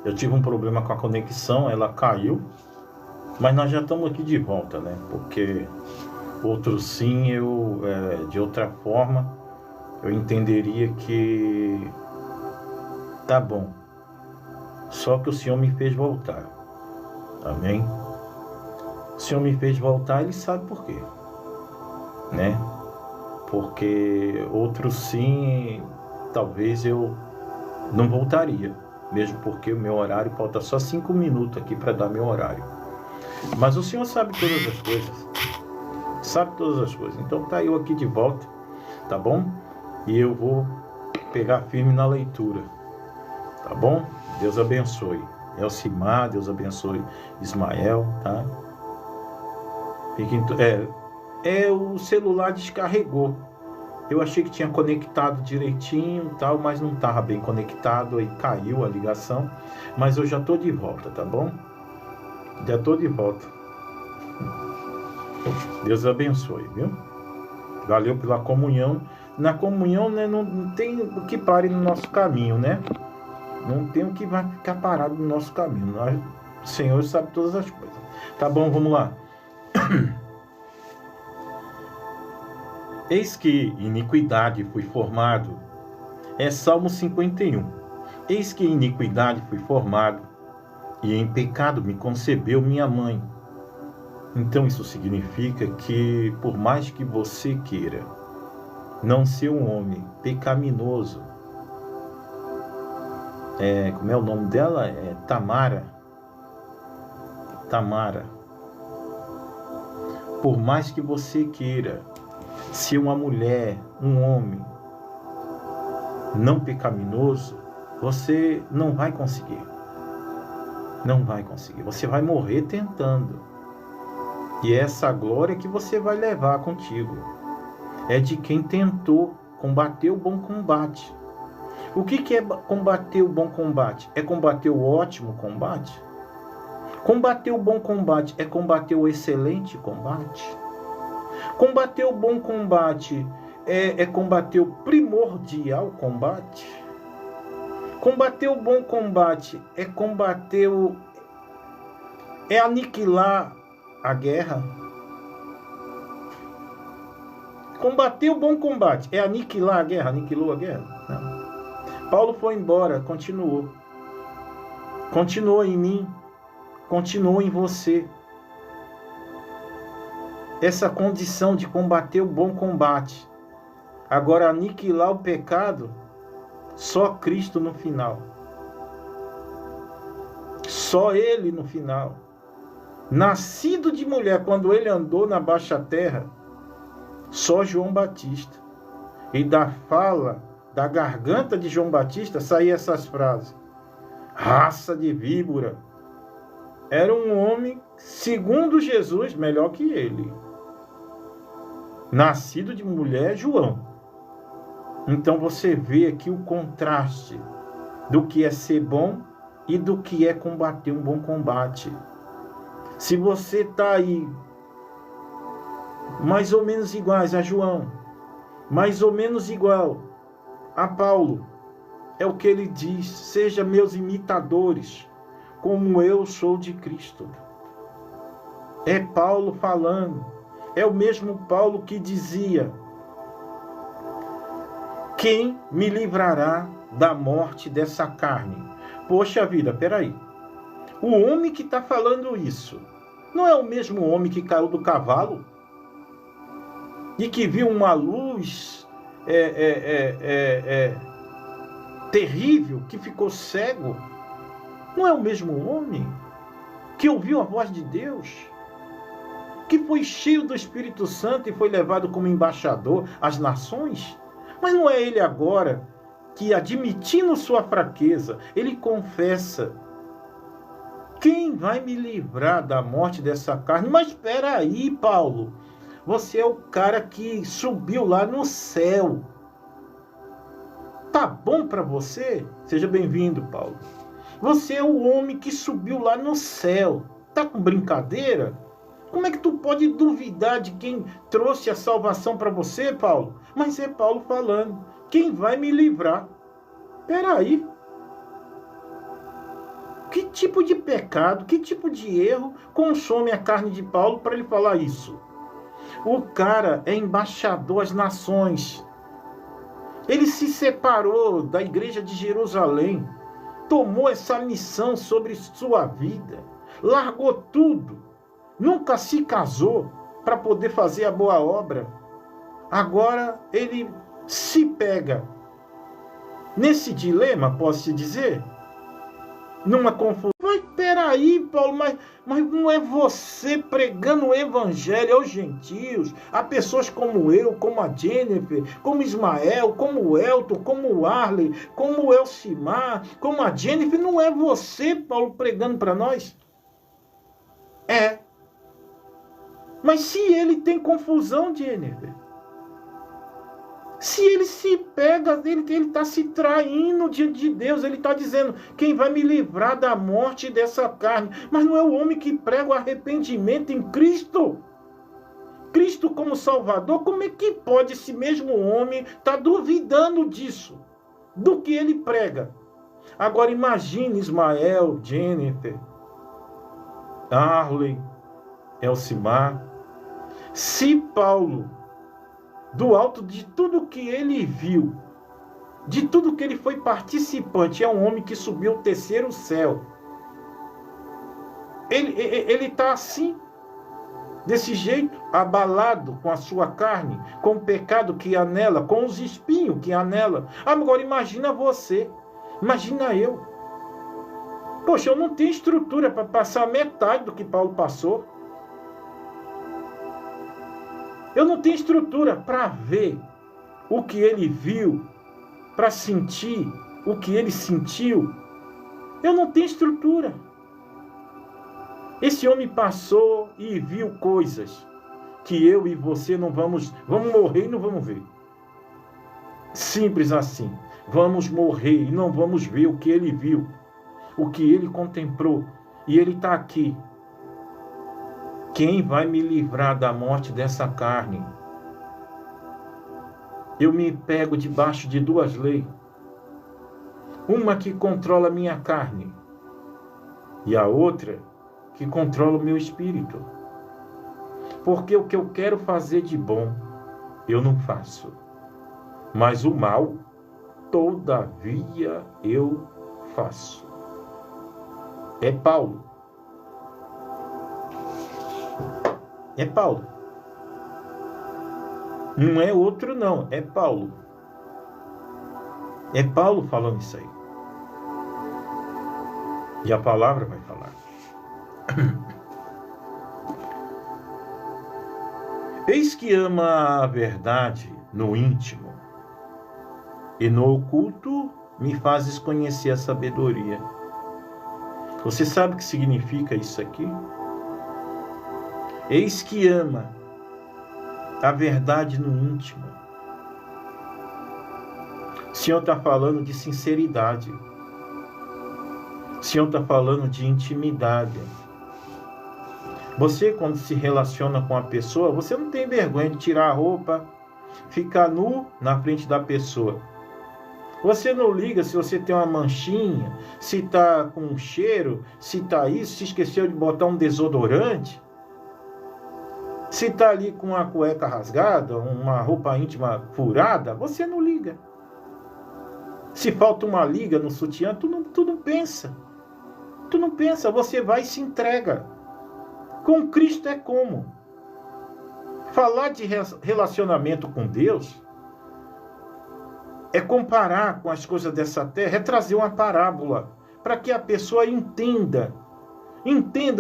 Eu tive um problema com a conexão, ela caiu, mas nós já estamos aqui de volta, né? Porque outro sim, de outra forma, eu entenderia que tá bom. Só que o Senhor me fez voltar. Amém? O Senhor me fez voltar, Ele sabe por quê, né? Porque outro sim, talvez eu não voltaria, mesmo porque o meu horário falta só 5 minutos aqui para dar meu horário. Mas o Senhor sabe todas as coisas. Sabe todas as coisas. Então tá eu aqui de volta, tá bom? E eu vou pegar firme na leitura, tá bom? Deus abençoe Elcimar, Deus abençoe Ismael, tá? O celular descarregou. Eu achei que tinha conectado direitinho, tal, mas não estava bem conectado, aí caiu a ligação. Mas eu já estou de volta, tá bom? Já estou de volta. Deus abençoe, viu? Valeu pela comunhão. Na comunhão, né, não tem o que pare no nosso caminho, né? Não tem o que vai ficar parado no nosso caminho. O Senhor sabe todas as coisas. Tá bom, vamos lá. Eis que iniquidade fui formado. É Salmo 51. Eis que iniquidade fui formado, e em pecado me concebeu minha mãe. Então isso significa que, por mais que você queira não ser um homem pecaminoso, como é o nome dela? É Tamara. Por mais que você queira ser uma mulher, um homem não pecaminoso, você não vai conseguir. Não vai conseguir. Você vai morrer tentando. E é essa glória que você vai levar contigo. É de quem tentou combater o bom combate. O que é combater o bom combate? É combater o ótimo combate? Combater o bom combate é combater o excelente combate? Combater o bom combate é combater o primordial combate? Combater o bom combate é combater é aniquilar a guerra? Combater o bom combate é aniquilar a guerra? Aniquilou a guerra? Não. Paulo foi embora, continuou. Continuou em mim, continuou em você. Essa condição de combater o bom combate. Agora, aniquilar o pecado, só Cristo no final. Só Ele no final. Nascido de mulher, quando Ele andou na baixa terra, só João Batista. E da fala, da garganta de João Batista, saíam essas frases. Raça de víbora. Era um homem, segundo Jesus, melhor que ele. Nascido de mulher, João. Então você vê aqui o contraste do que é ser bom e do que é combater um bom combate. Se você está aí mais ou menos iguais a João, mais ou menos igual a Paulo, é o que ele diz: seja meus imitadores, como eu sou de Cristo. É Paulo falando. É o mesmo Paulo que dizia: quem me livrará da morte dessa carne? Poxa vida, peraí. O homem que está falando isso não é o mesmo homem que caiu do cavalo e que viu uma luz terrível, que ficou cego? Não é o mesmo homem que ouviu a voz de Deus, que foi cheio do Espírito Santo e foi levado como embaixador às nações? Mas não é ele agora que, admitindo sua fraqueza, ele confessa: quem vai me livrar da morte dessa carne? Mas espera aí, Paulo, você é o cara que subiu lá no céu. Tá bom para você? Seja bem-vindo, Paulo. Você é o homem que subiu lá no céu. Tá com brincadeira? Como é que tu pode duvidar de quem trouxe a salvação para você, Paulo? Mas é Paulo falando: quem vai me livrar? Peraí. tipo de pecado, que tipo de erro consome a carne de Paulo para ele falar isso? O cara é embaixador às nações. Ele se separou da igreja de Jerusalém, tomou essa missão sobre sua vida, largou tudo, nunca se casou para poder fazer a boa obra. Agora ele se pega nesse dilema, posso te dizer, numa confusão. Mas peraí, Paulo, mas não é você pregando o evangelho aos gentios, a pessoas como eu, como a Jennifer, como Ismael, como o Elton, como o Arley, como o Elcimar, como a Jennifer, não é você, Paulo, pregando para nós? É. Mas se ele tem confusão, Jennifer, se ele se pega, ele está se traindo diante de Deus, ele está dizendo, quem vai me livrar da morte dessa carne? Mas não é o homem que prega o arrependimento em Cristo? Cristo como Salvador, como é que pode esse mesmo homem estar duvidando disso, do que ele prega? Agora imagine Ismael, Jennifer, Arley, Elcimar, se Paulo, do alto de tudo que ele viu, de tudo que ele foi participante, é um homem que subiu ao terceiro céu. Ele está assim, desse jeito, abalado com a sua carne, com o pecado que há nela, com os espinhos que há nela. Agora imagina você, imagina eu. Poxa, eu não tenho estrutura para passar metade do que Paulo passou. Eu não tenho estrutura para ver o que ele viu, para sentir o que ele sentiu. Eu não tenho estrutura. Esse homem passou e viu coisas que eu e você não vamos morrer e não vamos ver. Simples assim. Vamos morrer e não vamos ver o que ele viu, o que ele contemplou. E ele está aqui. Quem vai me livrar da morte dessa carne? Eu me pego debaixo de duas leis. Uma que controla a minha carne e a outra que controla o meu espírito. Porque o que eu quero fazer de bom, eu não faço. Mas o mal, todavia, eu faço. É Paulo. É Paulo. Não é outro, não. É Paulo. É Paulo falando isso aí. E a palavra vai falar. Eis que ama a verdade no íntimo, e no oculto me fazes conhecer a sabedoria. Você sabe o que significa isso aqui? Eis que ama a verdade no íntimo. O Senhor está falando de sinceridade. O Senhor está falando de intimidade. Você, quando se relaciona com a pessoa, você não tem vergonha de tirar a roupa, ficar nu na frente da pessoa. Você não liga se você tem uma manchinha, se está com um cheiro, se está isso, se esqueceu de botar um desodorante. Se está ali com uma cueca rasgada, uma roupa íntima furada, você não liga. Se falta uma liga no sutiã, tu não pensa. Tu não pensa, você vai e se entrega. Com Cristo é como? Falar de relacionamento com Deus é comparar com as coisas dessa terra, é trazer uma parábola para que a pessoa entenda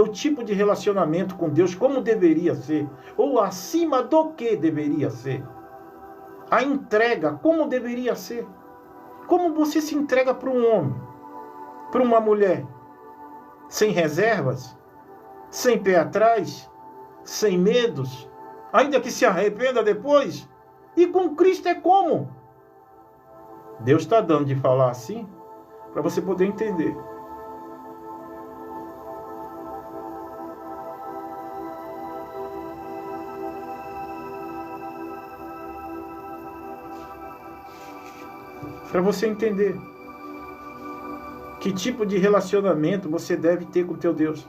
o tipo de relacionamento com Deus, como deveria ser, ou acima do que deveria ser. A entrega, como deveria ser. Como você se entrega para um homem, para uma mulher, sem reservas, sem pé atrás, sem medos, ainda que se arrependa depois. E com Cristo é como? Deus está dando de falar assim, para você poder entender. Para você entender. Que tipo de relacionamento você deve ter com teu Deus?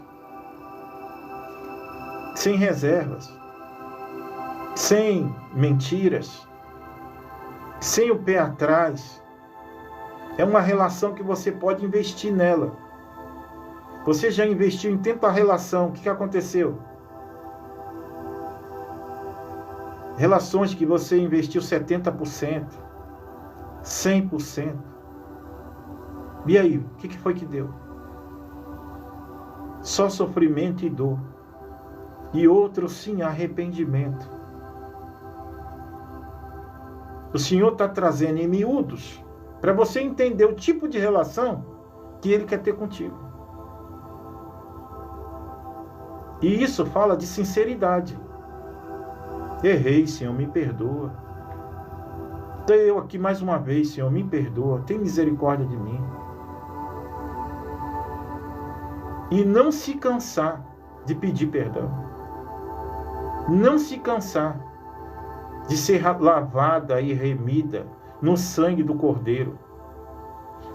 Sem reservas, sem mentiras, sem o pé atrás. É uma relação que você pode investir nela. Você já investiu em tanta relação, o que aconteceu? Relações que você investiu 70%, 100%. E aí, o que foi que deu? Só sofrimento e dor. E outro, sim, arrependimento. O Senhor está trazendo em miúdos para você entender o tipo de relação que Ele quer ter contigo. E isso fala de sinceridade. Errei, Senhor, me perdoa. Estou eu aqui mais uma vez, Senhor, me perdoa. Tem misericórdia de mim. E não se cansar de pedir perdão. Não se cansar de ser lavada e remida no sangue do Cordeiro.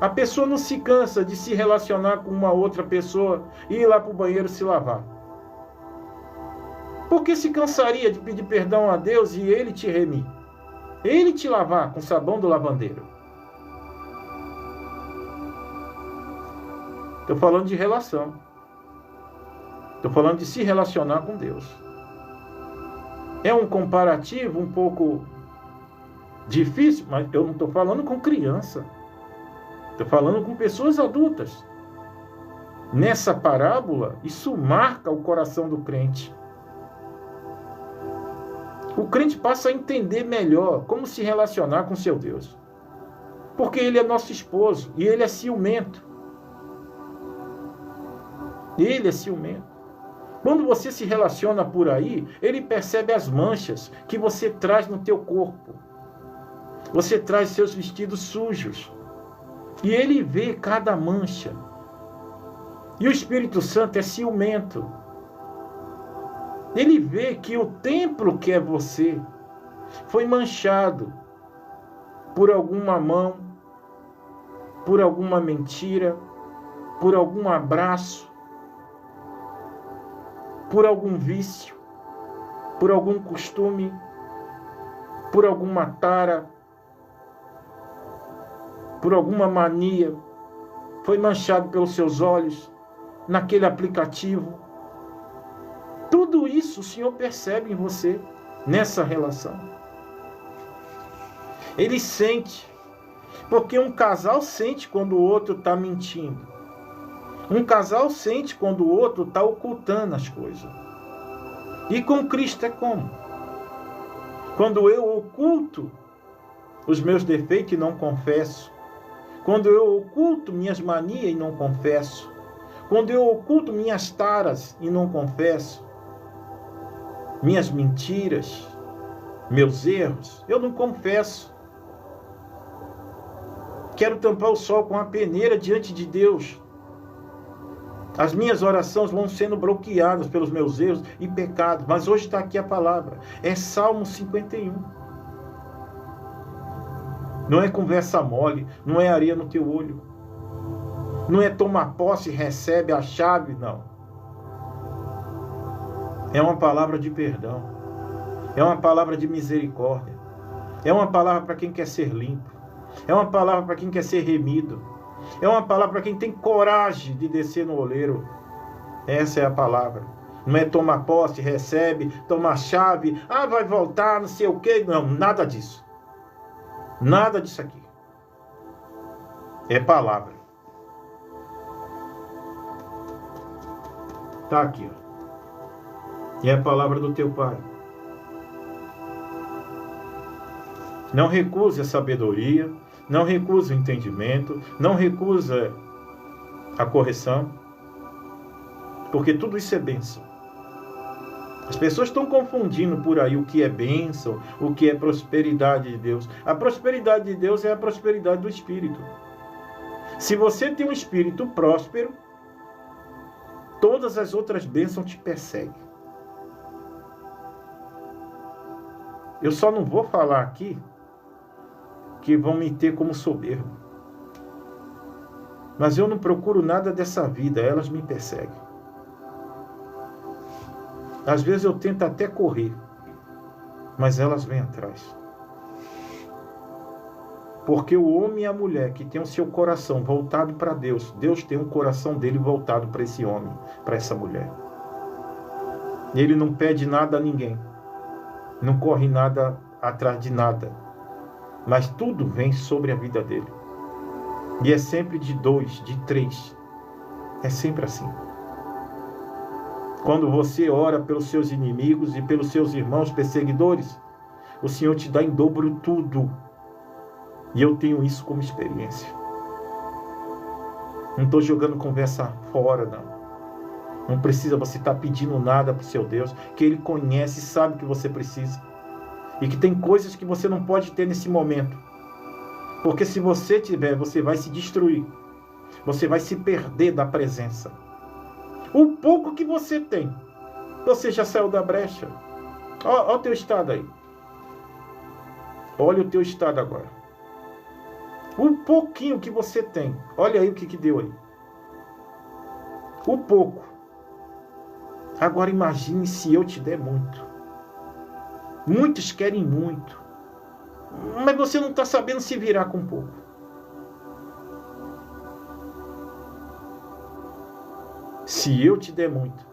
A pessoa não se cansa de se relacionar com uma outra pessoa e ir lá para o banheiro se lavar. Por que se cansaria de pedir perdão a Deus e Ele te remir? Ele te lavar com sabão do lavandeiro? Estou falando de relação. Estou falando de se relacionar com Deus. É um comparativo um pouco difícil, mas eu não estou falando com criança. Estou falando com pessoas adultas. Nessa parábola, isso marca o coração do crente. O crente passa a entender melhor como se relacionar com seu Deus. Porque Ele é nosso esposo e Ele é ciumento. Ele é ciumento. Quando você se relaciona por aí, Ele percebe as manchas que você traz no teu corpo. Você traz seus vestidos sujos. E Ele vê cada mancha. E o Espírito Santo é ciumento. Ele vê que o templo que é você foi manchado por alguma mão, por alguma mentira, por algum abraço, por algum vício, por algum costume, por alguma tara, por alguma mania. Foi manchado pelos seus olhos, naquele aplicativo. Tudo isso o Senhor percebe em você, nessa relação. Ele sente, porque um casal sente quando o outro está mentindo. Um casal sente quando o outro está ocultando as coisas. E com Cristo é como? Quando eu oculto os meus defeitos e não confesso. Quando eu oculto minhas manias e não confesso. Quando eu oculto minhas taras e não confesso. Minhas mentiras, meus erros, eu não confesso. Quero tampar o sol com a peneira diante de Deus. As minhas orações vão sendo bloqueadas pelos meus erros e pecados. Mas hoje está aqui a palavra. É Salmo 51. Não é conversa mole. Não é areia no teu olho. Não é tomar posse e recebe a chave, não. É uma palavra de perdão. É uma palavra de misericórdia. É uma palavra para quem quer ser limpo. É uma palavra para quem quer ser remido. É uma palavra para quem tem coragem de descer no oleiro. Essa é a palavra. Não é tomar posse, recebe, tomar chave. Ah, vai voltar, não sei o quê. Não, nada disso. Nada disso aqui. É palavra. Está aqui, ó. E é a palavra do teu Pai. Não recuse a sabedoria, não recuse o entendimento, não recuse a correção, porque tudo isso é bênção. As pessoas estão confundindo por aí o que é bênção, o que é prosperidade de Deus. A prosperidade de Deus é a prosperidade do Espírito. Se você tem um espírito próspero, todas as outras bênçãos te perseguem. Eu só não vou falar aqui que vão me ter como soberbo. Mas eu não procuro nada dessa vida, elas me perseguem. Às vezes eu tento até correr, mas elas vêm atrás. Porque o homem e a mulher que tem o seu coração voltado para Deus, Deus tem o coração dele voltado para esse homem, para essa mulher. Ele não pede nada a ninguém, não corre nada atrás de nada, mas tudo vem sobre a vida dele. E é sempre de 2, de 3. É sempre assim. Quando você ora pelos seus inimigos e pelos seus irmãos perseguidores, o Senhor te dá em dobro tudo. E eu tenho isso como experiência. Não estou jogando conversa fora, não. Não precisa você estar pedindo nada para o seu Deus, que Ele conhece e sabe o que você precisa. E que tem coisas que você não pode ter nesse momento. Porque se você tiver, você vai se destruir. Você vai se perder da presença. O pouco que você tem, você já saiu da brecha. Olha o teu estado aí. Olha o teu estado agora. O pouquinho que você tem, olha aí o que deu aí. O pouco. Agora imagine se eu te der muito. Muitos querem muito, mas você não está sabendo se virar com pouco. Se eu te der muito,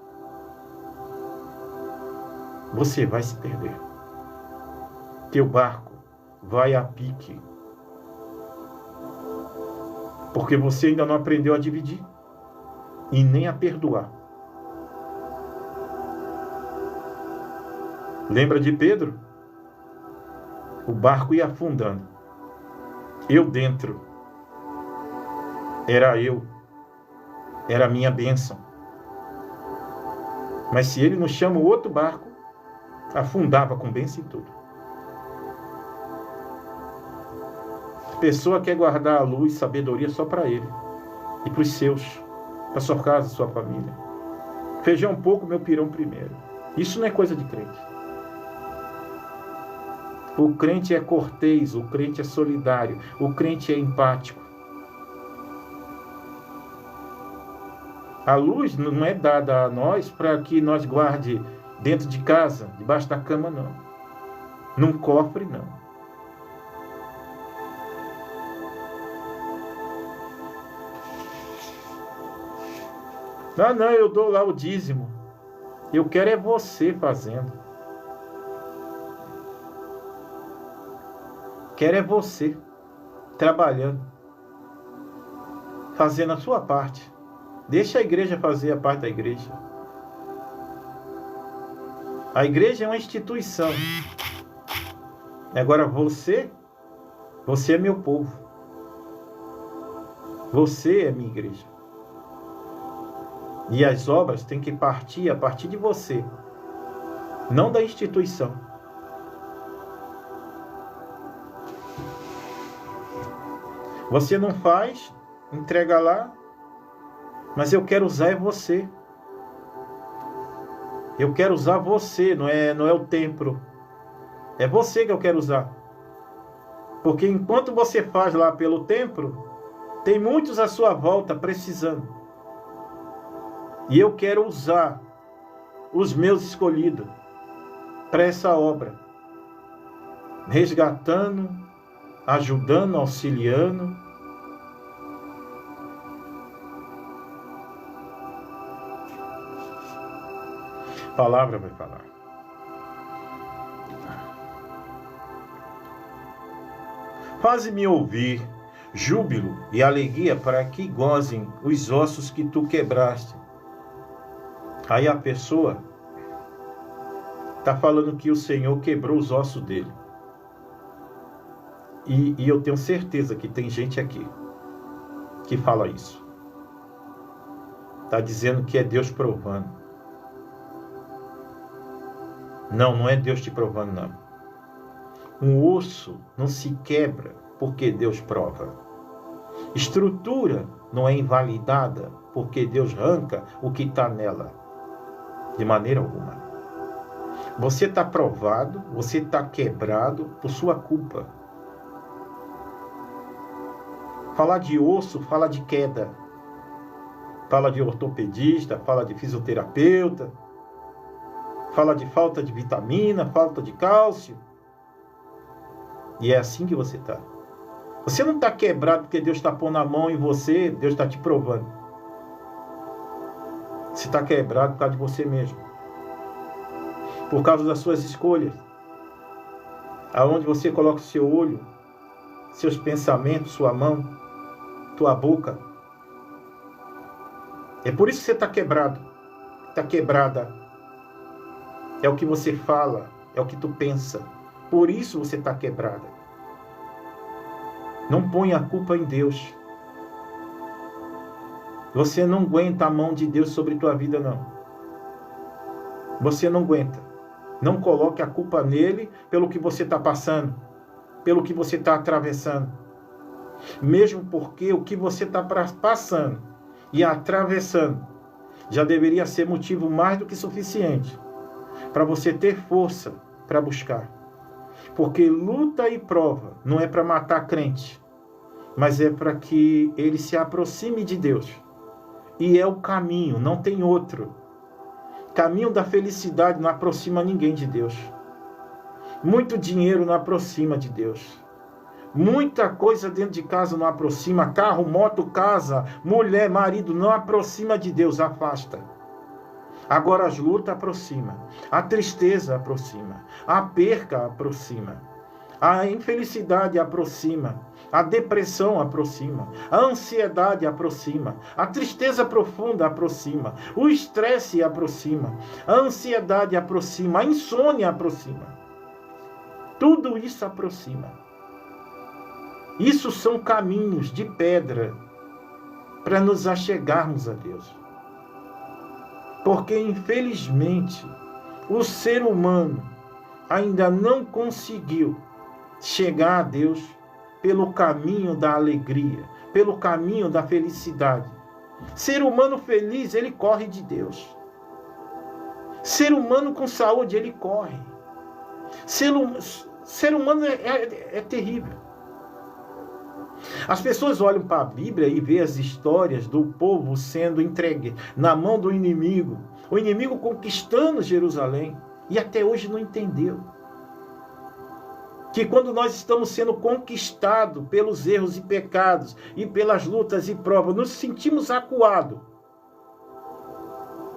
você vai se perder. Teu barco vai a pique. Porque você ainda não aprendeu a dividir e nem a perdoar. Lembra de Pedro? O barco ia afundando. Eu dentro. Era a minha bênção. Mas se ele não chama o outro barco, afundava com bênção e tudo. A pessoa quer guardar a luz e sabedoria só para ele. E para os seus. Para sua casa, sua família. Feijão pouco, meu pirão primeiro. Isso não é coisa de crente. O crente é cortês, o crente é solidário, o crente é empático. A luz não é dada a nós para que nós guarde dentro de casa, debaixo da cama, não. Num cofre, não. Não, eu dou lá o dízimo. Eu quero é você fazendo. Quero é você trabalhando, fazendo a sua parte. Deixa a igreja fazer a parte da igreja. A igreja é uma instituição. Agora você é meu povo. Você é minha igreja. E as obras têm que partir a partir de você, não da instituição. Você não faz, entrega lá, mas eu quero usar você. Eu quero usar você, não é o templo. É você que eu quero usar. Porque enquanto você faz lá pelo templo, tem muitos à sua volta precisando. E eu quero usar os meus escolhidos para essa obra. Resgatando, ajudando, auxiliando. A palavra vai falar. Faze-me ouvir júbilo e alegria para que gozem os ossos que tu quebraste. Aí a pessoa está falando que o Senhor quebrou os ossos dele. E eu tenho certeza que tem gente aqui que fala isso. Está dizendo que é Deus provando. Não é Deus te provando, não. Um osso não se quebra porque Deus prova. Estrutura não é invalidada porque Deus arranca o que está nela. De maneira alguma. Você está provado, você está quebrado por sua culpa. Falar de osso, fala de queda. Fala de ortopedista, fala de fisioterapeuta, fala de falta de vitamina, falta de cálcio. E é assim que você está. Você não está quebrado porque Deus está pondo a mão em você, Deus está te provando. Você está quebrado por causa de você mesmo. Por causa das suas escolhas. Aonde você coloca o seu olho, seus pensamentos, sua mão, tua boca. É por isso que você está quebrado. Está quebrada. É o que você fala, é o que tu pensa. Por isso você está quebrada. Não ponha a culpa em Deus. Você não aguenta a mão de Deus sobre tua vida, não. Você não aguenta. Não coloque a culpa nele pelo que você está passando, pelo que você está atravessando. Mesmo porque o que você está passando e atravessando já deveria ser motivo mais do que suficiente para você ter força para buscar. Porque luta e prova não é para matar crente, mas é para que ele se aproxime de Deus. E é o caminho, não tem outro. Caminho da felicidade não aproxima ninguém de Deus. Muito dinheiro não aproxima de Deus. Muita coisa dentro de casa não aproxima. Carro, moto, casa, mulher, marido, não aproxima de Deus, afasta. Agora as lutas aproxima. A tristeza aproxima. A perca aproxima. A infelicidade aproxima. A depressão aproxima. A ansiedade aproxima. A tristeza profunda aproxima. O estresse aproxima. A ansiedade aproxima. A insônia aproxima. Tudo isso aproxima. Isso são caminhos de pedra para nos achegarmos a Deus. Porque, infelizmente, o ser humano ainda não conseguiu chegar a Deus pelo caminho da alegria, pelo caminho da felicidade. Ser humano feliz, ele corre de Deus. Ser humano com saúde, ele corre. Ser humano é terrível. As pessoas olham para a Bíblia e vê as histórias do povo sendo entregue na mão do inimigo. O inimigo conquistando Jerusalém. E até hoje não entendeu. Que quando nós estamos sendo conquistados pelos erros e pecados e pelas lutas e provas, nos sentimos acuados.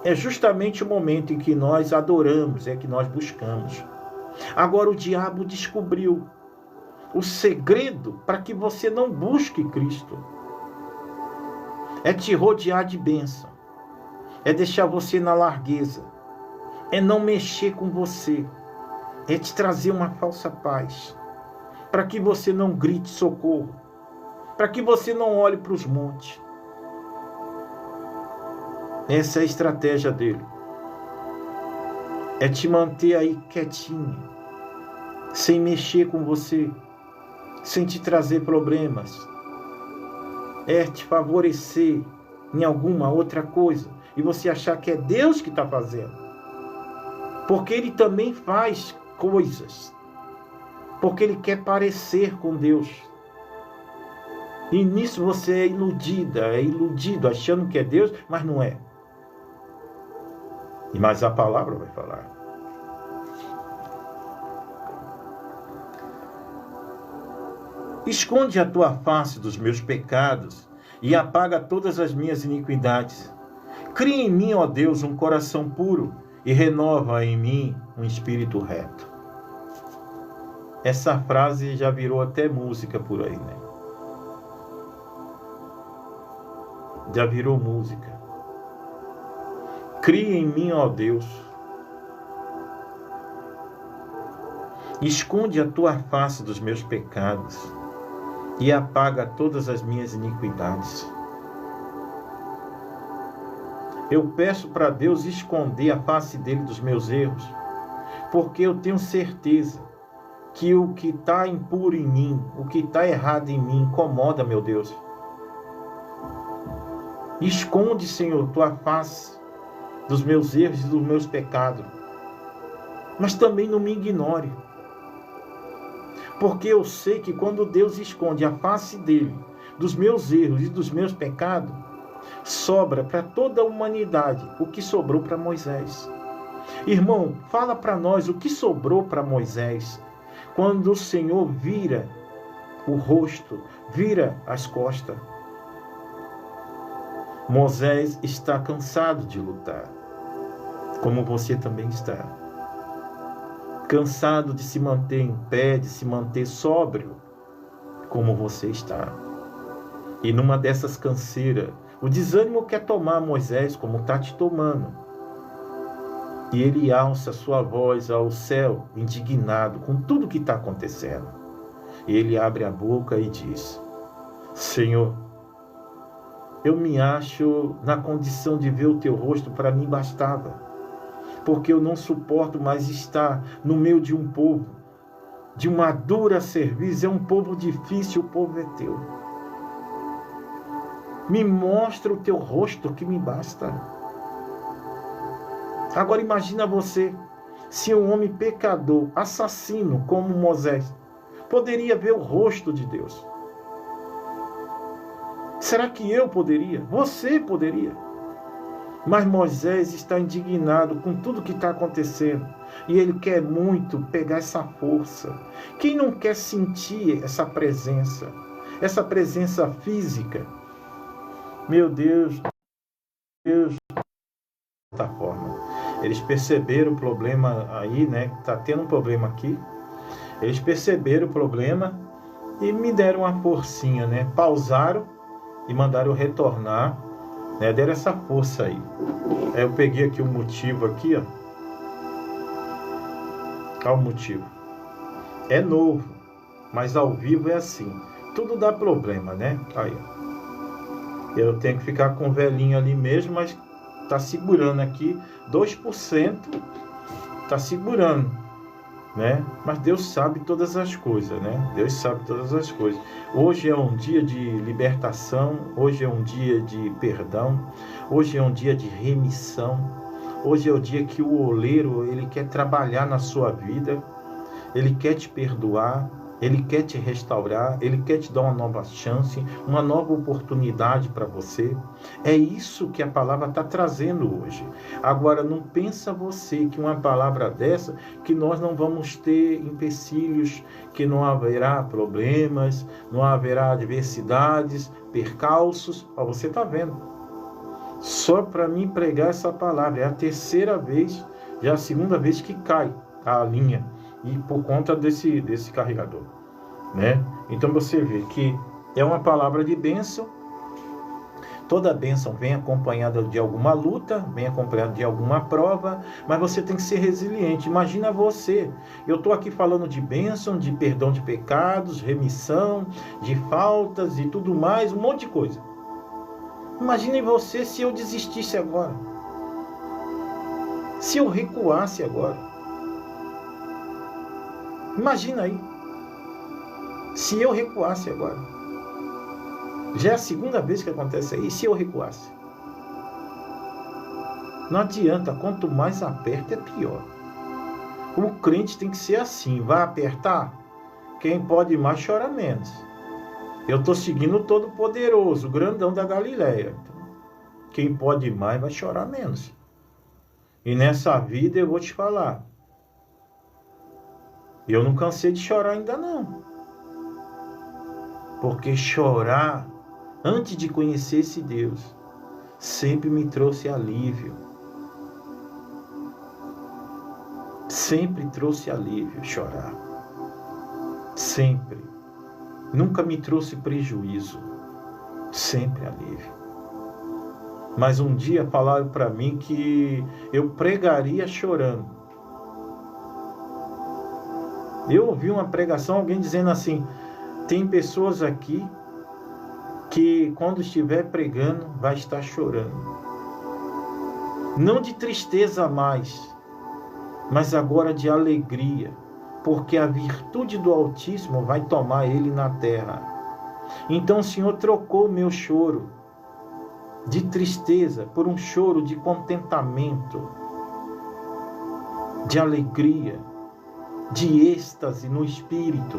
É justamente o momento em que nós adoramos, é que nós buscamos. Agora o diabo descobriu o segredo para que você não busque Cristo. É te rodear de bênção. É deixar você na largueza. É não mexer com você. É te trazer uma falsa paz. Para que você não grite socorro. Para que você não olhe para os montes. Essa é a estratégia dele. É te manter aí quietinho. Sem mexer com você. Sem te trazer problemas. É te favorecer em alguma outra coisa. E você achar que é Deus que está fazendo. Porque ele também faz coisas. Porque ele quer parecer com Deus. E nisso você é iludido, achando que é Deus, mas não é. E mais a palavra vai falar. Esconde a tua face dos meus pecados e apaga todas as minhas iniquidades. Cria em mim, ó Deus, um coração puro e renova em mim um espírito reto. Essa frase já virou até música por aí, né? Já virou música. Cria em mim, ó Deus. Esconde a tua face dos meus pecados e apaga todas as minhas iniquidades. Eu peço para Deus esconder a face dele dos meus erros, porque eu tenho certeza que o que está impuro em mim, o que está errado em mim, incomoda, meu Deus. Esconde, Senhor, tua face dos meus erros e dos meus pecados, mas também não me ignore. Porque eu sei que quando Deus esconde a face dele dos meus erros e dos meus pecados, sobra para toda a humanidade o que sobrou para Moisés. Irmão, fala para nós o que sobrou para Moisés quando o Senhor vira o rosto, vira as costas. Moisés está cansado de lutar, como você também está. Cansado de se manter em pé, de se manter sóbrio, como você está. E numa dessas canseiras, o desânimo quer tomar Moisés como está te tomando. E ele alça sua voz ao céu, indignado com tudo que está acontecendo. E ele abre a boca e diz: Senhor, eu me acho na condição de ver o teu rosto, para mim bastava. Porque eu não suporto mais estar no meio de um povo, de uma dura serviço. É um povo difícil, o povo é teu. Me mostra o teu rosto que me basta. Agora imagina você, se um homem pecador, assassino como Moisés, poderia ver o rosto de Deus. Será que eu poderia? Você poderia? Mas Moisés está indignado com tudo que está acontecendo. E ele quer muito pegar essa força. Quem não quer sentir essa presença física? Meu Deus, dessa forma. Eles perceberam o problema aí, né? Está tendo um problema aqui. Eles perceberam o problema e me deram uma forcinha, né? Pausaram e mandaram eu retornar, né? Deram essa força aí. Aí eu peguei aqui o motivo aqui, ó. Olha o motivo. É novo, mas ao vivo é assim. Tudo dá problema, né? Aí, ó. Eu tenho que ficar com o velhinho ali mesmo, mas tá segurando aqui 2%, tá segurando, né? Mas Deus sabe todas as coisas, né? Deus sabe todas as coisas. Hoje é um dia de libertação, hoje é um dia de perdão, hoje é um dia de remissão, hoje é o dia que o oleiro, ele quer trabalhar na sua vida, ele quer te perdoar, ele quer te restaurar, ele quer te dar uma nova chance, uma nova oportunidade para você. É isso que a palavra está trazendo hoje. Agora, não pensa você que uma palavra dessa, que nós não vamos ter empecilhos, que não haverá problemas, não haverá adversidades, percalços. Ó, você está vendo. Só para mim pregar essa palavra, é a terceira vez, já a segunda vez que cai a linha. E por conta desse carregador, né? Então você vê que é uma palavra de bênção. Toda bênção vem acompanhada de alguma luta, vem acompanhada de alguma prova, mas você tem que ser resiliente. Imagina você, eu estou aqui falando de bênção, de perdão de pecados, remissão, de faltas e tudo mais, um monte de coisa. Imagine você se eu desistisse agora, se eu recuasse agora. Imagina aí, se eu recuasse agora. Já é a segunda vez que acontece aí, se eu recuasse. Não adianta, quanto mais aperta é pior. O crente tem que ser assim, vai apertar, quem pode mais chora menos. Eu estou seguindo o Todo-Poderoso, o grandão da Galileia. Quem pode mais vai chorar menos. E nessa vida eu vou te falar, eu não cansei de chorar ainda não. Porque chorar, antes de conhecer esse Deus, sempre me trouxe alívio. Sempre trouxe alívio chorar. Sempre. Nunca me trouxe prejuízo. Sempre alívio. Mas um dia falaram para mim que eu pregaria chorando. Eu ouvi uma pregação, alguém dizendo assim, tem pessoas aqui que quando estiver pregando vai estar chorando. Não de tristeza mais, mas agora de alegria, porque a virtude do Altíssimo vai tomar ele na terra. Então o Senhor trocou o meu choro de tristeza por um choro de contentamento, de alegria, de êxtase no espírito.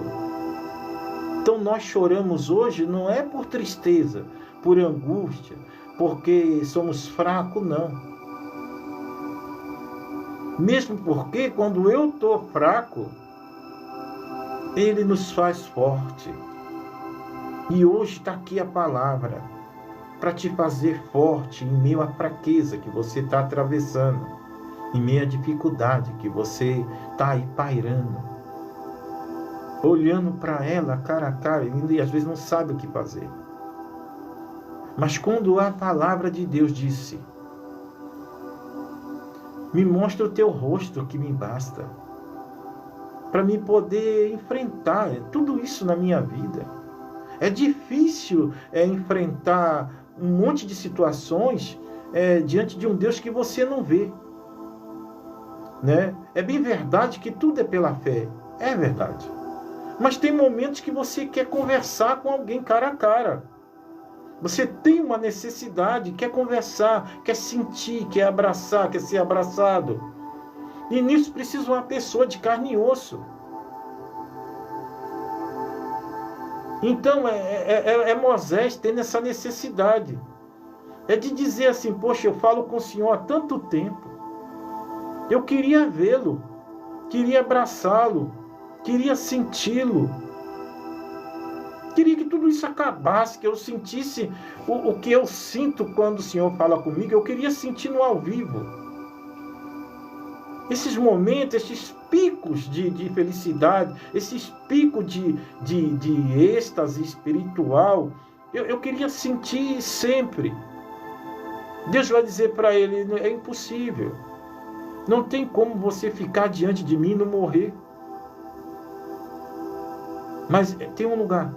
Então nós choramos hoje não é por tristeza, por angústia, porque somos fracos, não. Mesmo porque quando eu estou fraco, Ele nos faz forte. E hoje está aqui a palavra para te fazer forte em meio à fraqueza que você está atravessando, em meio à dificuldade que você está aí pairando, olhando para ela cara a cara e às vezes não sabe o que fazer. Mas quando a palavra de Deus disse: me mostra o teu rosto que me basta, para me poder enfrentar tudo isso na minha vida. É difícil enfrentar um monte de situações diante de um Deus que você não vê. Né? É bem verdade que tudo é pela fé. É verdade. Mas tem momentos que você quer conversar com alguém cara a cara. Você tem uma necessidade, quer conversar, quer sentir, quer abraçar, quer ser abraçado. E nisso precisa uma pessoa de carne e osso. Então, Moisés tendo essa necessidade. É de dizer assim: poxa, eu falo com o Senhor há tanto tempo. Eu queria vê-lo, queria abraçá-lo, queria senti-lo. Queria que tudo isso acabasse, que eu sentisse o que eu sinto quando o Senhor fala comigo. Eu queria sentir no ao vivo. Esses momentos, esses picos de felicidade, esses picos de êxtase espiritual, eu queria sentir sempre. Deus vai dizer para ele: é impossível. Não tem como você ficar diante de mim e não morrer. Mas tem um lugar.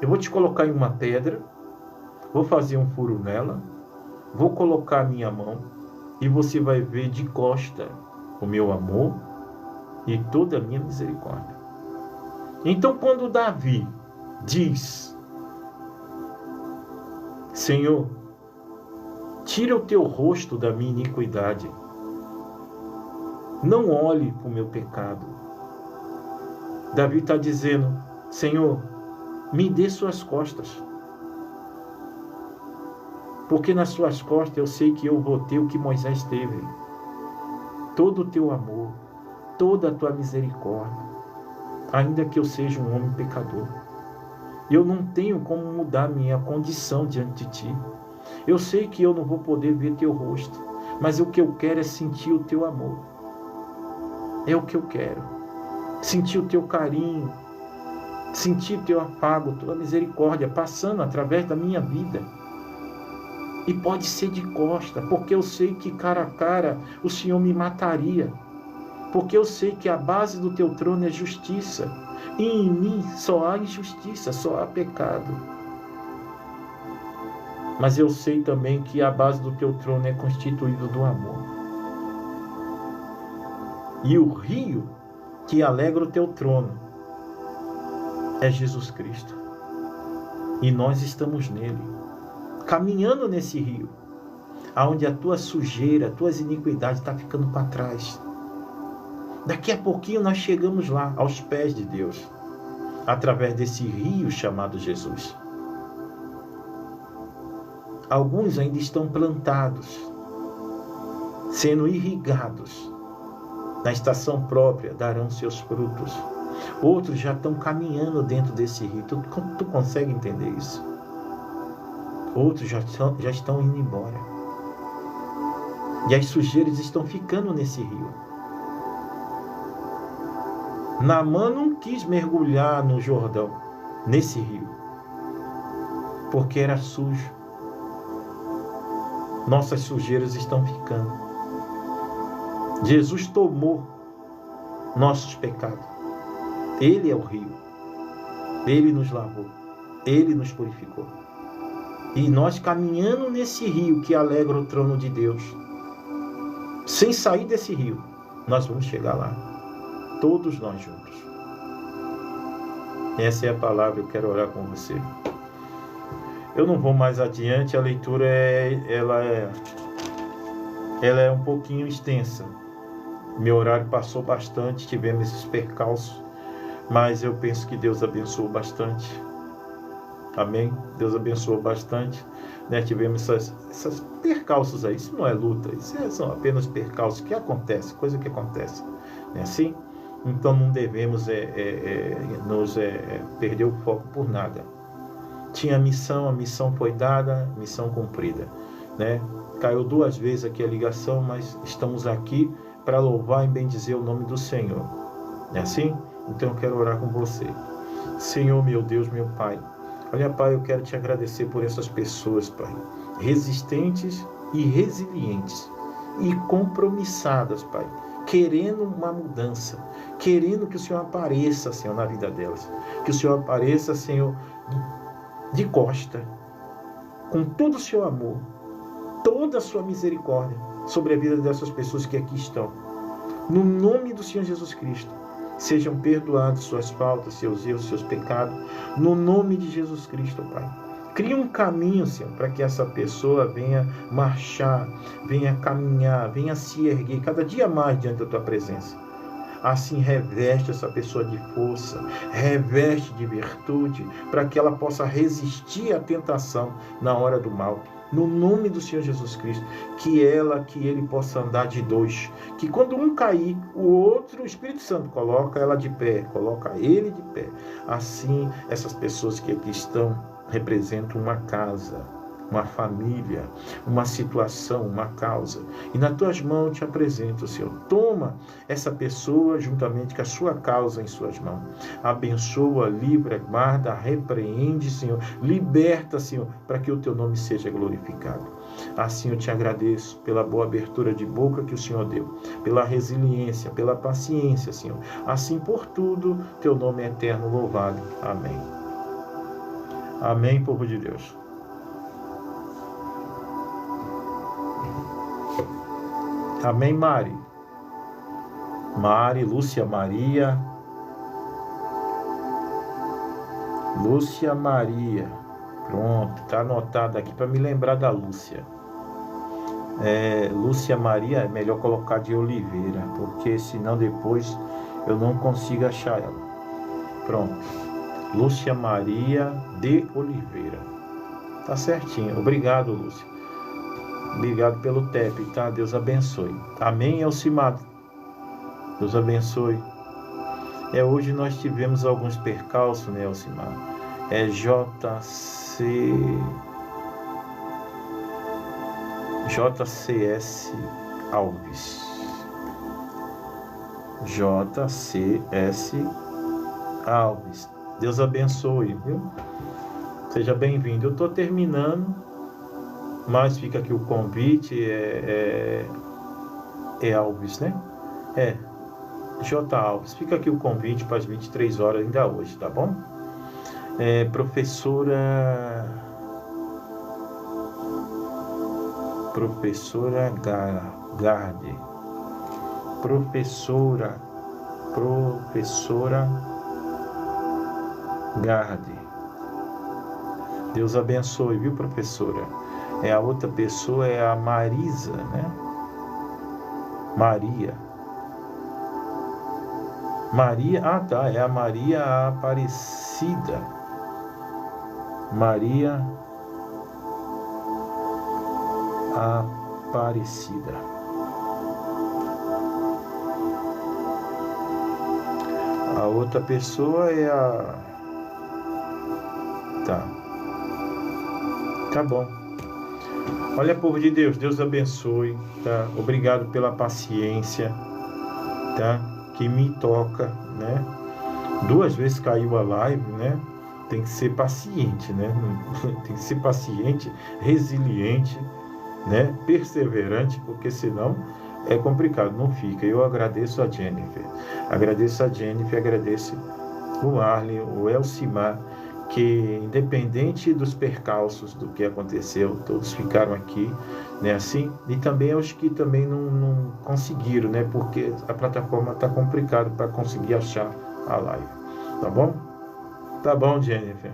Eu vou te colocar em uma pedra, vou fazer um furo nela, vou colocar a minha mão e você vai ver de costa o meu amor e toda a minha misericórdia. Então, quando Davi diz: Senhor, tira o teu rosto da minha iniquidade, não olhe para o meu pecado. Davi está dizendo: Senhor, me dê suas costas, porque nas suas costas eu sei que eu vou ter o que Moisés teve, todo o teu amor, toda a tua misericórdia, ainda que eu seja um homem pecador. Eu não tenho como mudar minha condição diante de ti. Eu sei que eu não vou poder ver teu rosto, mas o que eu quero é sentir o teu amor. É o que eu quero. Sentir o teu carinho, sentir o teu afago, tua misericórdia passando através da minha vida. E pode ser de costa, porque eu sei que cara a cara o Senhor me mataria. Porque eu sei que a base do teu trono é justiça. E em mim só há injustiça, só há pecado. Mas eu sei também que a base do teu trono é constituído do amor. E o rio que alegra o teu trono é Jesus Cristo. E nós estamos nele, caminhando nesse rio, aonde a tua sujeira, as tuas iniquidades estão ficando para trás. Daqui a pouquinho nós chegamos lá, aos pés de Deus, através desse rio chamado Jesus. Alguns ainda estão plantados, sendo irrigados, na estação própria darão seus frutos. Outros já estão caminhando dentro desse rio. Tu consegue entender isso? Outros já estão indo embora. E as sujeiras estão ficando nesse rio. Naamã não quis mergulhar no Jordão, nesse rio, porque era sujo. Nossas sujeiras estão ficando. Jesus tomou nossos pecados. Ele é o rio. Ele nos lavou. Ele nos purificou. E nós caminhando nesse rio que alegra o trono de Deus, sem sair desse rio, nós vamos chegar lá. Todos nós juntos. Essa é a palavra, eu quero orar com você. Eu não vou mais adiante, a leitura ela é um pouquinho extensa. Meu horário passou bastante, tivemos esses percalços, mas eu penso que Deus abençoou bastante. Amém? Deus abençoou bastante. Né? Tivemos essas percalços aí. Isso não é luta, isso são apenas percalços que acontece, coisa que acontece. Não é assim? Então não devemos perder o foco por nada. Tinha missão, a missão foi dada, missão cumprida. Né? Caiu 2 vezes aqui a ligação, mas estamos aqui para louvar e bendizer o nome do Senhor. Não é assim? Então eu quero orar com você. Senhor, meu Deus, meu Pai. Olha, Pai, eu quero te agradecer por essas pessoas, Pai, resistentes e resilientes e compromissadas, Pai, querendo uma mudança, querendo que o Senhor apareça, Senhor, na vida delas, que o Senhor apareça, Senhor, de costa, com todo o seu amor, toda a sua misericórdia sobre a vida dessas pessoas que aqui estão. No nome do Senhor Jesus Cristo, sejam perdoados suas faltas, seus erros, seus pecados, no nome de Jesus Cristo, Pai. Cria um caminho, Senhor, para que essa pessoa venha marchar, venha caminhar, venha se erguer cada dia mais diante da Tua presença. Assim, reveste essa pessoa de força, reveste de virtude, para que ela possa resistir à tentação na hora do mal. No nome do Senhor Jesus Cristo, que ele possa andar de 2, que quando um cair, o outro, o Espírito Santo coloca ela de pé, coloca ele de pé. Assim, essas pessoas que aqui estão representam uma casa, uma família, uma situação, uma causa. E nas tuas mãos eu te apresento, Senhor. Toma essa pessoa juntamente com a sua causa em suas mãos. Abençoa, livra, guarda, repreende, Senhor. Liberta, Senhor, para que o teu nome seja glorificado. Assim eu te agradeço pela boa abertura de boca que o Senhor deu, pela resiliência, pela paciência, Senhor. Assim por tudo, teu nome é eterno louvado. Amém. Amém, povo de Deus. Amém, Mari. Lúcia Maria. Lúcia Maria. Pronto, está anotado aqui para me lembrar da Lúcia. Lúcia Maria é melhor colocar de Oliveira, porque senão depois eu não consigo achar ela. Pronto. Lúcia Maria de Oliveira. Tá certinho. Obrigado, Lúcia. Obrigado pelo TEP, tá? Deus abençoe. Amém, Elcimado? Deus abençoe. Hoje nós tivemos alguns percalços, né, Elcimado? JCS Alves. JCS Alves. Deus abençoe, viu? Seja bem-vindo. Eu estou terminando, mas fica aqui o convite, Alves, né? J. Alves, fica aqui o convite para as 23 horas ainda hoje, tá bom? Professora Garde. Professora Garde. Deus abençoe, viu, professora? A outra pessoa é a Marisa, né? Maria, é a Maria Aparecida. Maria Aparecida. A outra pessoa é a... Tá bom. Olha, povo de Deus, Deus abençoe, tá? Obrigado pela paciência, tá? Que me toca, né? 2 vezes caiu a live, né? Tem que ser paciente, né? Tem que ser paciente, resiliente, né? Perseverante, porque senão é complicado, não fica. Eu agradeço a Jennifer, agradeço o Arlen, o Elcimar, que independente dos percalços do que aconteceu, todos ficaram aqui, né, assim, e também aos que também não conseguiram, né, porque a plataforma está complicada para conseguir achar a live, tá bom? Tá bom, Jennifer.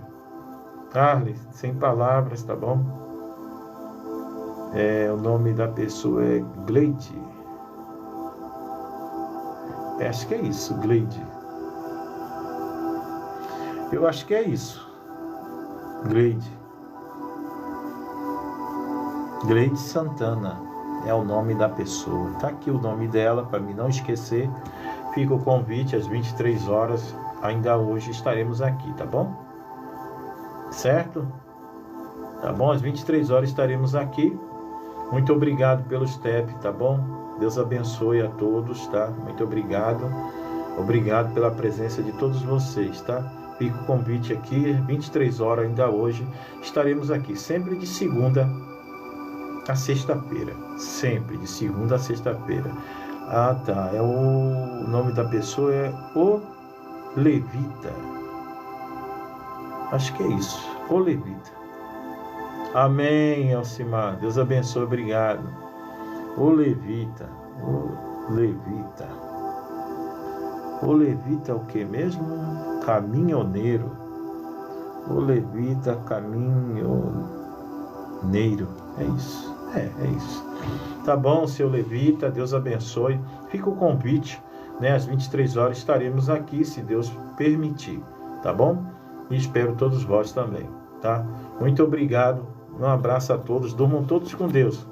Arlen, sem palavras, tá bom? O nome da pessoa é Gleide. Acho que é isso, Gleide. Eu acho que é isso. Gleide Santana é o nome da pessoa. Tá aqui o nome dela, para mim não esquecer. Fica o convite às 23 horas. Ainda hoje estaremos aqui, tá bom? Certo? Tá bom? Às 23 horas estaremos aqui. Muito obrigado pelo step, tá bom? Deus abençoe a todos, tá? Muito obrigado. Obrigado pela presença de todos vocês, tá? Fica o convite aqui, 23 horas ainda hoje. Estaremos aqui sempre de segunda a sexta-feira. Sempre de segunda a sexta-feira. Ah, tá. O nome da pessoa é O Levita. Acho que é isso. O Levita. Amém, Alcimar. Deus abençoe. Obrigado. O Levita. O Levita. O Levita é o que mesmo? Caminhoneiro. O Levita, caminhoneiro. É isso. É isso. Tá bom, seu Levita. Deus abençoe. Fica o convite, né? Às 23 horas estaremos aqui, se Deus permitir. Tá bom? E espero todos vós também, tá? Muito obrigado. Um abraço a todos. Durmam todos com Deus.